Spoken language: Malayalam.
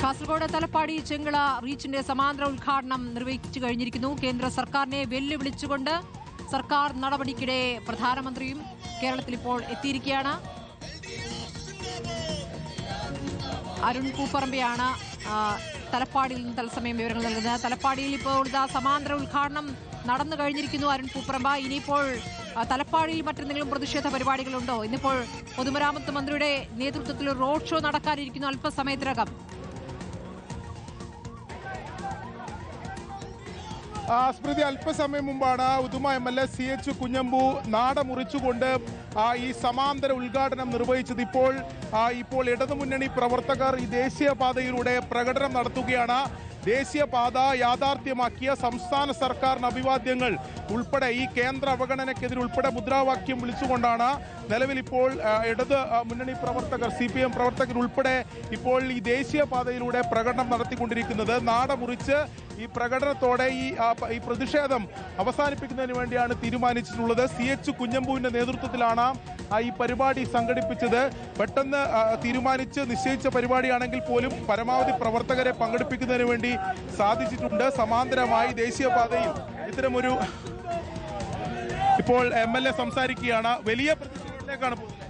കാസർഗോഡ് തലപ്പാടി ചെങ്കള റീച്ചിന്റെ സമാന്തര ഉദ്ഘാടനം നിർവഹിച്ചു കഴിഞ്ഞിരിക്കുന്നു. കേന്ദ്ര സർക്കാരിനെ വെല്ലുവിളിച്ചുകൊണ്ട് സർക്കാർ നടപടിക്കിടെ പ്രധാനമന്ത്രിയും കേരളത്തിൽ ഇപ്പോൾ എത്തിയിരിക്കുകയാണ്. അരുൺ പൂപ്പറമ്പയാണ് തലപ്പാടിയിൽ നിന്ന് തത്സമയം വിവരങ്ങൾ നൽകുന്നത്. തലപ്പാടിയിൽ ഇപ്പോൾ സമാന്തര ഉദ്ഘാടനം നടന്നു കഴിഞ്ഞിരിക്കുന്നു. അരുൺ പൂപ്പറമ്പ, ഇനിയിപ്പോൾ തലപ്പാടിയിൽ മറ്റെന്തെങ്കിലും പ്രതിഷേധ പരിപാടികളുണ്ടോ? ഇന്നിപ്പോൾ പൊതുമരാമത്ത് മന്ത്രിയുടെ നേതൃത്വത്തിൽ റോഡ് ഷോ നടക്കാനിരിക്കുന്നു അല്പസമയത്തിനകം. സ്മൃതി, അല്പസമയം മുമ്പാണ് ഉദുമ MLA CH കുഞ്ഞമ്പു നാട മുറിച്ചുകൊണ്ട് ഈ സമാന്തര ഉദ്ഘാടനം നിർവഹിച്ചത്. ഇപ്പോൾ ഇടതുമുന്നണി പ്രവർത്തകർ ഈ ദേശീയപാതയിലൂടെ പ്രകടനം നടത്തുകയാണ്. ദേശീയപാത യാഥാർത്ഥ്യമാക്കിയ സംസ്ഥാന സർക്കാരിന് അഭിവാദ്യങ്ങൾ ഉൾപ്പെടെ ഈ കേന്ദ്ര അവഗണനയ്ക്കെതിരെ ഉൾപ്പെടെ മുദ്രാവാക്യം വിളിച്ചുകൊണ്ടാണ് നിലവിൽ ഇപ്പോൾ ഇടത് മുന്നണി പ്രവർത്തകർ CPM പ്രവർത്തകർ ഉൾപ്പെടെ ഇപ്പോൾ ഈ ദേശീയപാതയിലൂടെ പ്രകടനം നടത്തിക്കൊണ്ടിരിക്കുന്നത്. നാട മുറിച്ച് ഈ പ്രകടനത്തോടെ ഈ പ്രതിഷേധം അവസാനിപ്പിക്കുന്നതിന് വേണ്ടിയാണ് തീരുമാനിച്ചിട്ടുള്ളത്. CH കുഞ്ഞമ്പുവിന്റെ നേതൃത്വത്തിലാണ് ഈ പരിപാടി സംഘടിപ്പിച്ചത്. പെട്ടെന്ന് തീരുമാനിച്ച് നിശ്ചയിച്ച പരിപാടിയാണെങ്കിൽ പോലും പരമാവധി പ്രവർത്തകരെ പങ്കെടുപ്പിക്കുന്നതിന് വേണ്ടി സാധിച്ചിട്ടുണ്ട്. സമാന്തരമായി ദേശീയപാതയിൽ ഇത്തരമൊരു ഇപ്പോൾ MLA സംസാരിക്കുകയാണ്. വലിയ പ്രതിഷേധത്തിലേക്കാണ് പോകുന്നത്.